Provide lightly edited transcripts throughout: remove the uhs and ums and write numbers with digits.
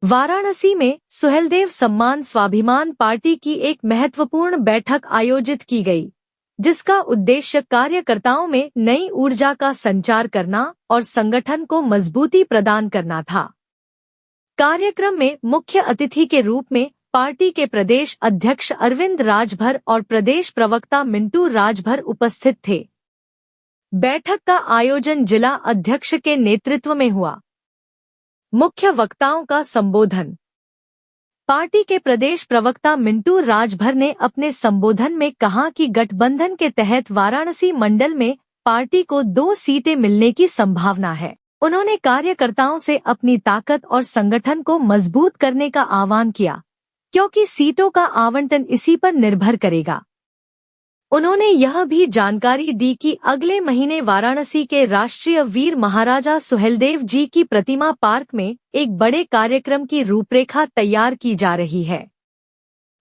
वाराणसी में सुहेलदेव सम्मान स्वाभिमान पार्टी की एक महत्वपूर्ण बैठक आयोजित की गई, जिसका उद्देश्य कार्यकर्ताओं में नई ऊर्जा का संचार करना और संगठन को मजबूती प्रदान करना था। कार्यक्रम में मुख्य अतिथि के रूप में पार्टी के प्रदेश अध्यक्ष अरविंद राजभर और प्रदेश प्रवक्ता मिंटू राजभर उपस्थित थे। बैठक का आयोजन जिला अध्यक्ष के नेतृत्व में हुआ। मुख्य वक्ताओं का संबोधन। पार्टी के प्रदेश प्रवक्ता मिंटू राजभर ने अपने संबोधन में कहा कि गठबंधन के तहत वाराणसी मंडल में पार्टी को 2 सीटें मिलने की संभावना है। उन्होंने कार्यकर्ताओं से अपनी ताकत और संगठन को मजबूत करने का आह्वान किया, क्योंकि सीटों का आवंटन इसी पर निर्भर करेगा। उन्होंने यह भी जानकारी दी कि अगले महीने वाराणसी के राष्ट्रीय वीर महाराजा सुहेलदेव जी की प्रतिमा पार्क में एक बड़े कार्यक्रम की रूपरेखा तैयार की जा रही है।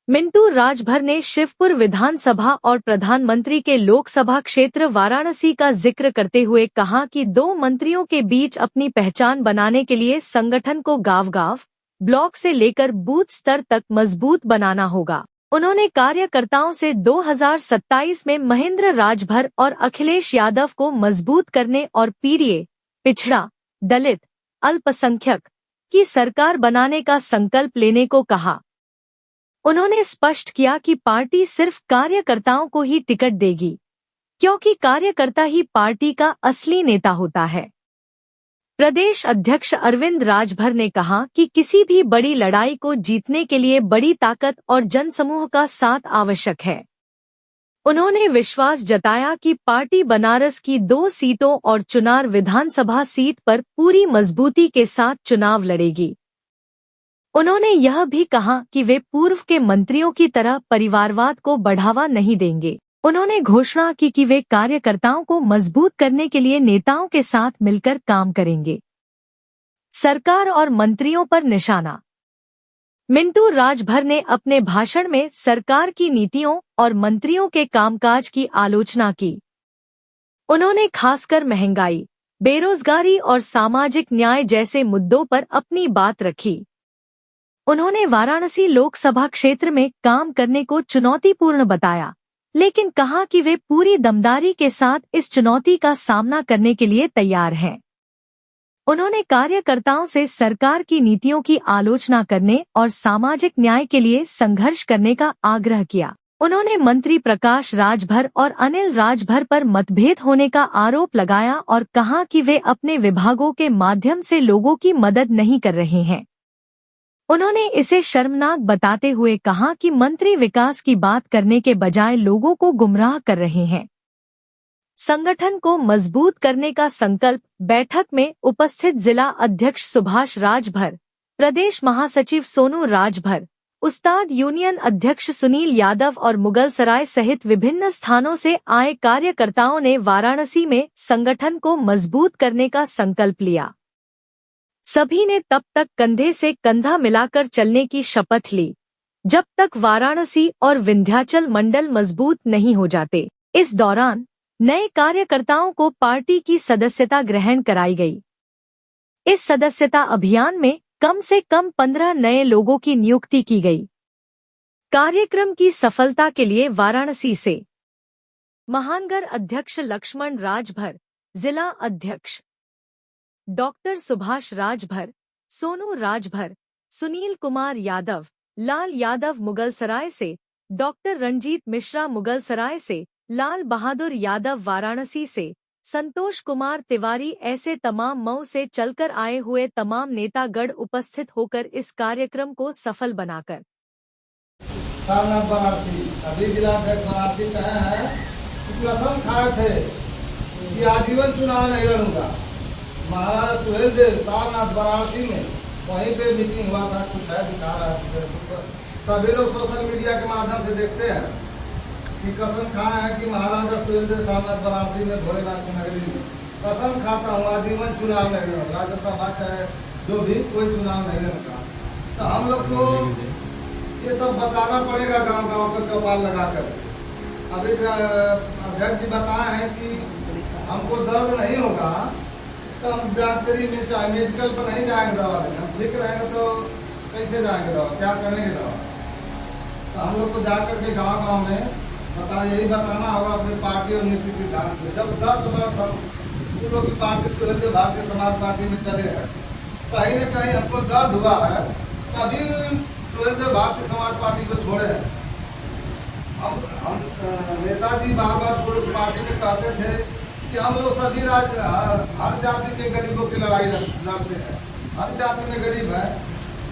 मिंटू राजभर ने शिवपुर विधानसभा और प्रधानमंत्री के लोकसभा क्षेत्र वाराणसी का जिक्र करते हुए कहा कि 2 मंत्रियों के बीच अपनी पहचान बनाने के लिए संगठन को गांव-गांव, ब्लॉक से लेकर बूथ स्तर तक मजबूत बनाना होगा। उन्होंने कार्यकर्ताओं से 2027 में महेंद्र राजभर और अखिलेश यादव को मजबूत करने और पीडीए, पिछड़ा, दलित, अल्पसंख्यक की सरकार बनाने का संकल्प लेने को कहा। उन्होंने स्पष्ट किया कि पार्टी सिर्फ कार्यकर्ताओं को ही टिकट देगी, क्योंकि कार्यकर्ता ही पार्टी का असली नेता होता है। प्रदेश अध्यक्ष अरविंद राजभर ने कहा कि किसी भी बड़ी लड़ाई को जीतने के लिए बड़ी ताकत और जनसमूह का साथ आवश्यक है। उन्होंने विश्वास जताया कि पार्टी बनारस की 2 सीटों और चुनार विधानसभा सीट पर पूरी मजबूती के साथ चुनाव लड़ेगी। उन्होंने यह भी कहा कि वे पूर्व के मंत्रियों की तरह परिवारवाद को बढ़ावा नहीं देंगे। उन्होंने घोषणा की कि वे कार्यकर्ताओं को मजबूत करने के लिए नेताओं के साथ मिलकर काम करेंगे। सरकार और मंत्रियों पर निशाना। मिंटू राजभर ने अपने भाषण में सरकार की नीतियों और मंत्रियों के कामकाज की आलोचना की। उन्होंने खासकर महंगाई, बेरोजगारी और सामाजिक न्याय जैसे मुद्दों पर अपनी बात रखी। उन्होंने वाराणसी लोकसभा क्षेत्र में काम करने को चुनौतीपूर्ण बताया, लेकिन कहा कि वे पूरी दमदारी के साथ इस चुनौती का सामना करने के लिए तैयार हैं। उन्होंने कार्यकर्ताओं से सरकार की नीतियों की आलोचना करने और सामाजिक न्याय के लिए संघर्ष करने का आग्रह किया। उन्होंने मंत्री प्रकाश राजभर और अनिल राजभर पर मतभेद होने का आरोप लगाया और कहा कि वे अपने विभागों के माध्यम से लोगों की मदद नहीं कर रहे हैं। उन्होंने इसे शर्मनाक बताते हुए कहा कि मंत्री विकास की बात करने के बजाय लोगों को गुमराह कर रहे हैं। संगठन को मजबूत करने का संकल्प। बैठक में उपस्थित जिला अध्यक्ष सुभाष राजभर, प्रदेश महासचिव सोनू राजभर, उस्ताद यूनियन अध्यक्ष सुनील यादव और मुगलसराय सहित विभिन्न स्थानों से आए कार्यकर्ताओं ने वाराणसी में संगठन को मजबूत करने का संकल्प लिया। सभी ने तब तक कंधे से कंधा मिलाकर चलने की शपथ ली, जब तक वाराणसी और विंध्याचल मंडल मजबूत नहीं हो जाते। इस दौरान नए कार्यकर्ताओं को पार्टी की सदस्यता ग्रहण कराई गई। इस सदस्यता अभियान में कम से कम 15 नए लोगों की नियुक्ति की गई। कार्यक्रम की सफलता के लिए वाराणसी से महानगर अध्यक्ष लक्ष्मण राजभर, जिला अध्यक्ष डॉक्टर सुभाष राजभर, सोनू राजभर, सुनील कुमार यादव, लाल यादव मुगलसराय से, डॉक्टर रंजीत मिश्रा मुगलसराय से, लाल बहादुर यादव वाराणसी से, संतोष कुमार तिवारी ऐसे तमाम मऊ से चलकर आए हुए तमाम नेतागण उपस्थित होकर इस कार्यक्रम को सफल बनाकर सारनाथ वाराणसी अभी जिला अध्यक्ष वाराणसी कहे हैं कि कसम खाए थे कि आजीवन चुनाव नहीं लड़ूंगा। महाराजा सुहेलदेव सारनाथ वाराणसी में वहीं पे मीटिंग हुआ था। कुछ है दिखा रहा है, सभी लोग सोशल मीडिया के माध्यम से देखते हैं कि कसम खाए हैं कि महाराजा सुहेलदेव सारनाथ वाराणसी में भोलेनाथ की नगरी में कसम खाता हूँ आजीवन चुनाव नहीं लड़ूंगा। राज्यसभा चाहे जो भी कोई चुनाव नहीं लड़ूंगा। तो हम लोग को ये सब बताना पड़ेगा गांव-गांव को चौपाल लगाकर। अभी अध्यक्ष जी बताए हैं कि हमको दर्द नहीं होगा तो हम डॉक्टरी में चाहे मेडिकल पर नहीं जाएंगे दवा लेने। हम ठीक रहेंगे तो कैसे जाएंगे दवा, क्या करेंगे दवा? तो हम लोग को जा करके गांव गांव में यही बताना होगा अपनी पार्टी और नीति सिद्धांत में। जब 10 वर्ष हम उन लोग की पार्टी सुहेलदेव भारतीय समाज पार्टी में चले हैं, कहीं न कहीं हमको दर्द हुआ है, कभी सुहेलदेव भारतीय समाज पार्टी को छोड़े हैं। हम नेताजी बार बार पूर्व पार्टी में कहते थे कि हम लोग सभी हर जाति के गरीबों की लड़ाई लड़ते हैं, हर जाति में गरीब है।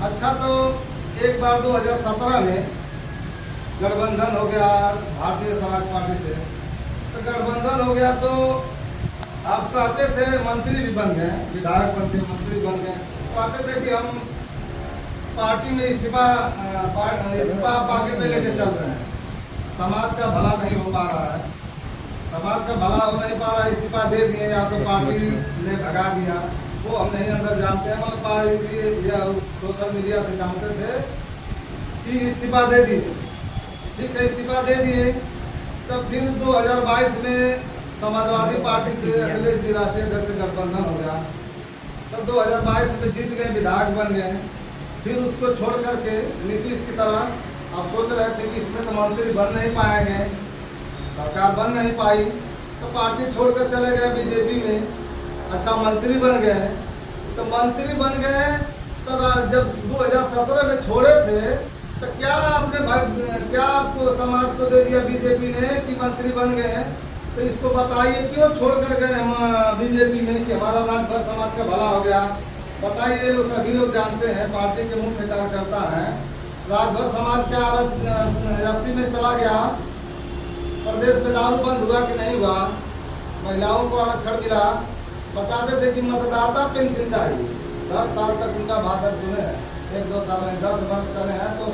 अच्छा, तो एक बार 2017 में गठबंधन हो गया भारतीय समाज पार्टी से, तो गठबंधन हो गया तो आप कहते थे, मंत्री भी बन गए, विधायक बन गए, मंत्री बन गए, कहते थे कि हम पार्टी में इस्तीफा पार्टी पे लेके चल रहे हैं। समाज का भला नहीं हो पा रहा है, समाज का भला हो नहीं पा रहा है, इस्तीफा दे दिए या तो पार्टी ने भगा दिया, वो हम नहीं अंदर जानते हैं, मगर पार्टी या सोशल मीडिया से जानते थे कि इस्तीफा दे दिए। ठीक है, इस्तीफा दे दिए। तब फिर 2022 में समाजवादी पार्टी से अखिलेश जी राष्ट्रीय अध्यक्ष से गठबंधन हो गया। तब 2022 में जीत गए, विधायक बन गए। फिर उसको छोड़ करके नीतीश की तरह आप सोच रहे थे कि इसमें तो मंत्री बन नहीं पाएंगे, सरकार बन नहीं पाई, तो पार्टी छोड़कर चले गए बीजेपी में। अच्छा, मंत्री बन गए, तो मंत्री बन गए तो जब 2017 में छोड़े थे तो क्या आपको समाज को दे दिया बीजेपी ने कि मंत्री बन गए? तो इसको बताइए क्यों छोड़ कर गए हम बीजेपी में कि हमारा राज भर समाज का भला हो गया? बताइए, लोग सभी लोग जानते हैं, पार्टी के मुख्य कार्यकर्ता हैं। राज भर समाज का 80 में चला गया, प्रदेश में दारू बंद हुआ कि नहीं हुआ, महिलाओं को आरक्षण मिला, बताते थे कि मतदाता पेंशन चाहिए। 10 साल तक उनका भाषण सुने, 1-2 साल में 10 वर्ष चले हैं, तो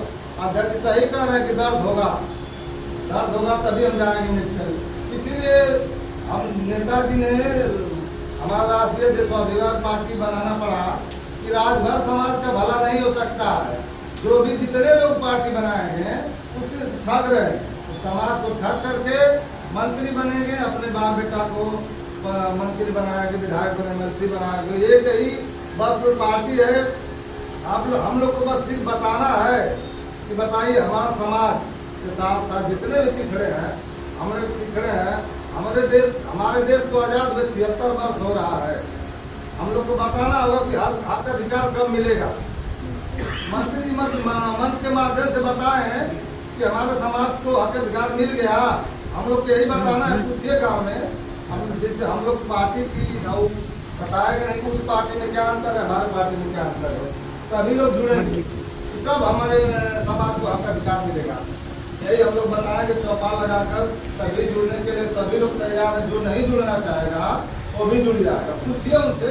अध्यक्ष सही कह रहे हैं कि दर्द होगा तभी हम जाएंगे मिलकर। इसीलिए हम नेताजी ने हमारा राष्ट्रीय देशवाभिमान पार्टी बनाना पड़ा कि राजभर समाज का भला नहीं हो सकता है। जो भी जितने लोग पार्टी बनाएंगे उससे ठग रहे हैं, समाज को ठग करके मंत्री बनेंगे, अपने बाप बेटा को मंत्री बनाएंगे, विधायक बने, एमएलसी बनाएंगे। ये कहीं बस तो पार्टी है। हम लोग को बस सिर्फ बताना है कि बताइए, हमारा समाज के साथ साथ जितने भी पिछड़े हैं, हमारे देश को आज़ाद हुए 76 वर्ष हो रहा है। हम लोग को बताना होगा कि हक अधिकार कब मिलेगा। मंत्री मंच के माध्यम से बताएं कि हमारे समाज को हक अधिकार मिल गया। हम लोग को यही बताना है। पूछिए गाँव में, जैसे हम लोग पार्टी की बताएगा नहीं उस पार्टी में क्या अंतर है, हमारे पार्टी में क्या अंतर है, तभी लोग जुड़ेंगे, तब हमारे समाज को हक अधिकार मिलेगा। यही हम लोग बताएंगे चौपाल लगाकर, तभी जुड़ने के लिए सभी लोग तैयार हैं। जो नहीं जुड़ना चाहेगा वो भी जुड़ जाएगा। पूछिए उनसे,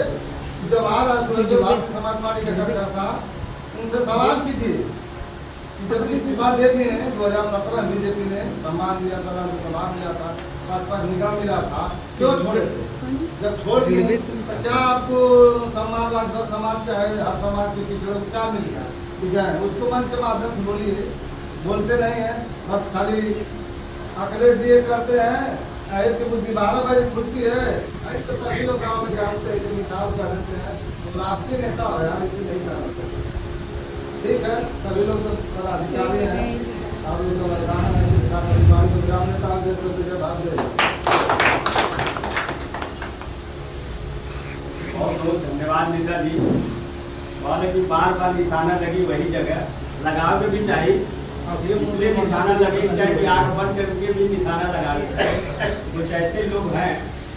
जब आ रहा है भारतीय समाज पार्टी का कार्यकर्ता, उनसे सवाल कीजिए कि जब इस्तीफा दे दिए हैं 2017 में बीजेपी ने सम्मान दिया था, राज्यसभा मिला था, भाजपा निगम मिला था, क्यों छोड़े थे? जब छोड़ दिए तो क्या आपको सम्मान राजभर समाज चाहे हर समाज के पिछड़े को क्या मिल गया? ठीक है, उसको मंच के माध्यम से बोलिए। बोलते नहीं है, बस खाली अखिलेश जी करते हैं, ऐसे की बुद्धि 12 बजे खुलती है। ऐसे तो सभी लोग गाँव में जानते हैं कि मिसाल कर देते हैं, तो राष्ट्रीय नेता हो यार, इसे नहीं करना चाहिए। ठीक है, सभी लोग तो पदाधिकारी हैं, आप ये संविधान अधिकारी को ग्राम नेता देख सकते हैं। भाग जाइए। बहुत बहुत धन्यवाद नेता जी। बोले कि बार बार निशाना लगी वही जगह लगाव के भी चाहिए, इसलिए निशाना लगे चाहे कि आँख बंद करके भी निशाना लगा देते हैं। कुछ ऐसे लोग हैं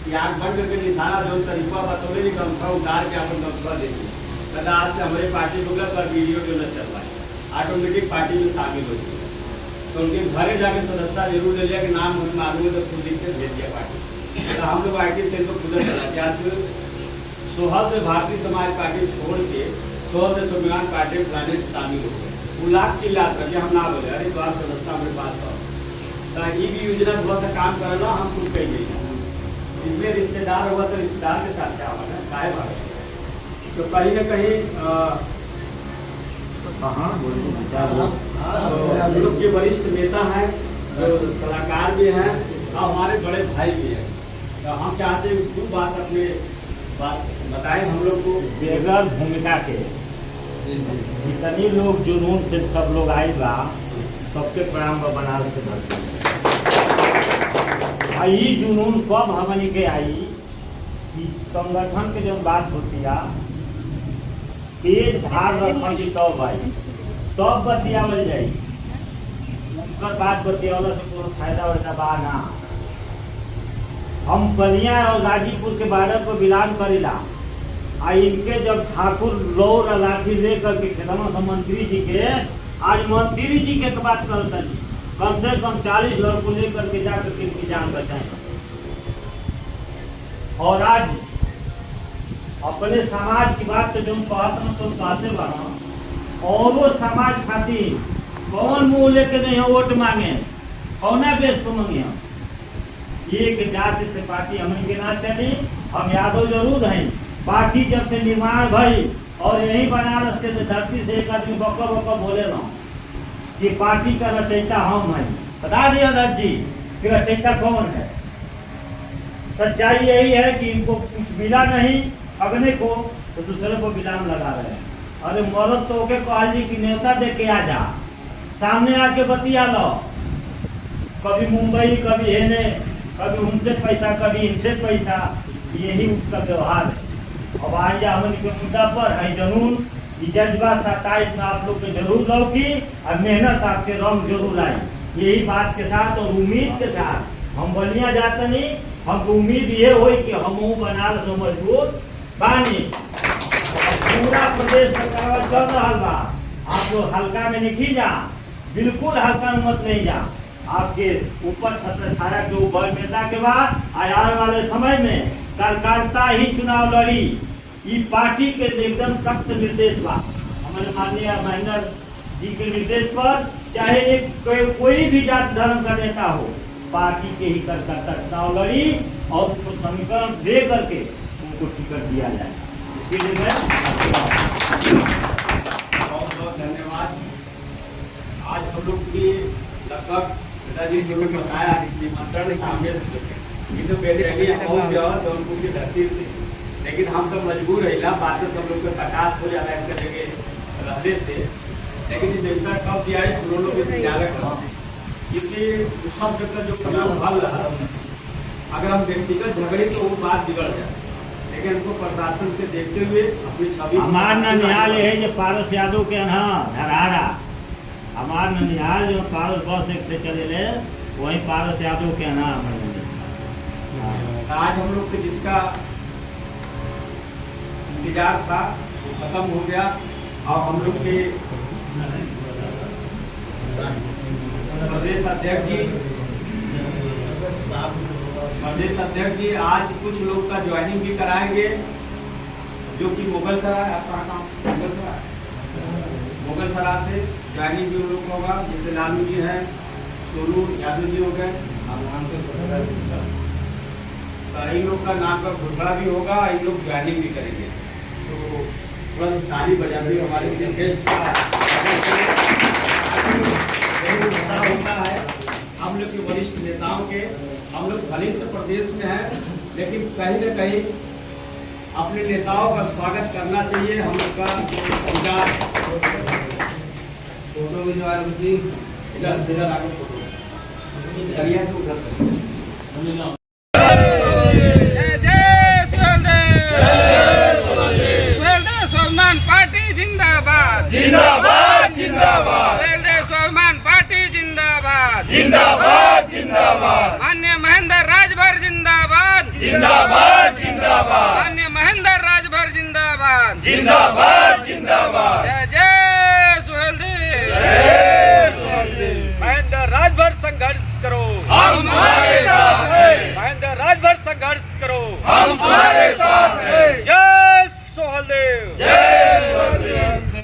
कि आँख बंद करके निशाना जो तरीका बतौले नहीं, गमछा उतार के अपन गमछा दे दिए, कहता आज से हमारे पार्टी को गलत और वीडियो जो न चल रहा है, ऑटोमेटिक पार्टी में शामिल हो गई। तो उनके घरे जाके सदस्यता जरूर ले लिया कि नाम मुझे मालूम है, तो खुद लिख के भेज दिया पार्टी। तो हम लोग IT सेल को खुद चला दिया। सोहल भारतीय समाज पार्टी छोड़ के सोहल स्वाभिमान पार्टी में शामिल हो गए। वो लाख चिल्लात रहे, हम ना बोले अरे तो आप सदस्यता हमारे पास आओ, ये भी योजना थोड़ा सा काम करना हम खुद कही गई। इसमें रिश्तेदार होगा तो रिश्तेदार के साथ क्या होगा, काय बात। तो कहीं ना कहीं हम लोग के वरिष्ठ नेता हैं, जो सलाहकार भी हैं और हमारे बड़े भाई भी हैं। तो हम चाहते हैं 2 बात अपने बात बताएं हम लोग को। बेगर भूमिका के जितनी लोग जुनून से सब लोग आए बा सबके प्रणाम बा बनारस के धरती। ई जुनून कब हमनी के आई कि संगठन के जो बात होती है तेज धार रखन की तब आई तब बतियावल जाई। उनकर बात बतियावला से कोनो फायदा होता बा ना। हम बलिया और गाजीपुर के बॉर्डर पर बिलान करीला आ इनके जब ठाकुर लौर लाठी लेकर के खेतमा से मंत्री जी के आज मंत्री जी के बात करता जी कम से कम 40 लड़कों लेकर के जाकर के इनकी जान बचाए। और आज अपने समाज की बात तो जो कहते तो कहते बना और वो समाज खातिर कौन मुंह लेके नहीं हो वोट मांगे कौना बेस को मांगे हम एक जाति से पार्टी हमें के ना चली। हम यादव जरूर हैं। पार्टी जब से निर्माण भई और यही बनारस के धरती से एक आदमी बक बक बोले ना कि पार्टी का रचयिता हम हैं। बता दिया अध्यक्ष जी कि रचयिता कौन है। सच्चाई यही है कि इनको कुछ मिला नहीं अगने को तो दूसरे को बिलाम लगा रहे हैं। अरे मरद तो ओके कहा जी कि नेता दे के आ जा सामने आके बतिया लो। कभी मुंबई कभी हेने कभी उनसे पैसा कभी इनसे पैसा यही उसका व्यवहार है। अब आइए हमन के मुद्दा पर है जनून जज्बा 27 में आप लोग के जरूर लौकी और मेहनत आपके रंग जरूर आई। यही बात के साथ और उम्मीद के साथ हम बलिया जाते नहीं। हमको उम्मीद ये हो कि हम बनारस मजबूत बानी। पूरा प्रदेश में कार्रवाई चल रहा बा। आप लोग हल्का में नहीं जा बिल्कुल हल्का में मत नहीं जा। आपके ऊपर छत्र छाया के ऊपर नेता के बाद आने वाले समय में कार्यकर्ता ही चुनाव लड़ी। ये पार्टी के एकदम सख्त निर्देश बा हमारे माननीय महेंद्र जी के निर्देश पर चाहे एक कोई भी जात धर्म का नेता हो पार्टी के ही कार्यकर्ता चुनाव लड़ी और उसको समीकरण दे करके उनको टिकट दिया जाए। इसके लिए मैं बहुत बहुत धन्यवाद। आज हम लोग की लगभग पिताजी जो बताया निमंत्रण शामिल ये तो बेचैनी जौनपुर की धरती से लेकिन हम तो मजबूर रहिला बातें सब लोग के प्रकाश हो जाला एक जगह रहने से। लेकिन नेता कब दिया है हम लोग विद्यालय क्योंकि सब जगह जो कदम हल रहा अगर हम व्यक्तिगत झगड़े तो वो बात बिगड़ जाए। लेकिन हमको प्रशासन के देखते हुए अपनी छवि हमार ननिहाल है जो पारस यादव के यहाँ धरारा हमार ननिहाल जो पारस बस एक से चले ले वही पारस यादव के यहाँ हमारे आज हम लोग के जिसका इंतजार था वो खत्म हो गया और हम लोग के प्रदेश अध्यक्ष जी आज कुछ लोग का ज्वाइनिंग भी कराएंगे जो कि मुगल सराय आपका नाम मुगल सराय से ज्वाइनिंग भी उन लोग होगा। जैसे लालू जी हैं सोनू यादव जी हो गए इन लोग का नाम का घोषणा भी होगा इन लोग ज्वाइनिंग भी करेंगे। तो थोड़ा सा ताली बजा भी हमारे से गेस्ट होता है। हम लोग के वरिष्ठ नेताओं के हम लोग भले से प्रदेश में हैं लेकिन कहीं न कहीं अपने नेताओं का स्वागत करना चाहिए। हम लोग का फोटो भी इधर आगे फोटो करिए तो उधर से जिंदाबाद जिंदाबाद स्वाभिमान पार्टी जिंदाबाद जिंदाबाद जिंदाबाद माननीय महेंद्र राजभर जिंदाबाद जिंदाबाद जिंदाबाद माननीय महेंद्र राजभर जिंदाबाद जिंदाबाद जिंदाबाद जय जय सुहेलदेव महेंद्र राजभर संघर्ष करो हम तुम्हारे साथ हैं महेंद्र राजभर संघर्ष करो हम तुम्हारे साथ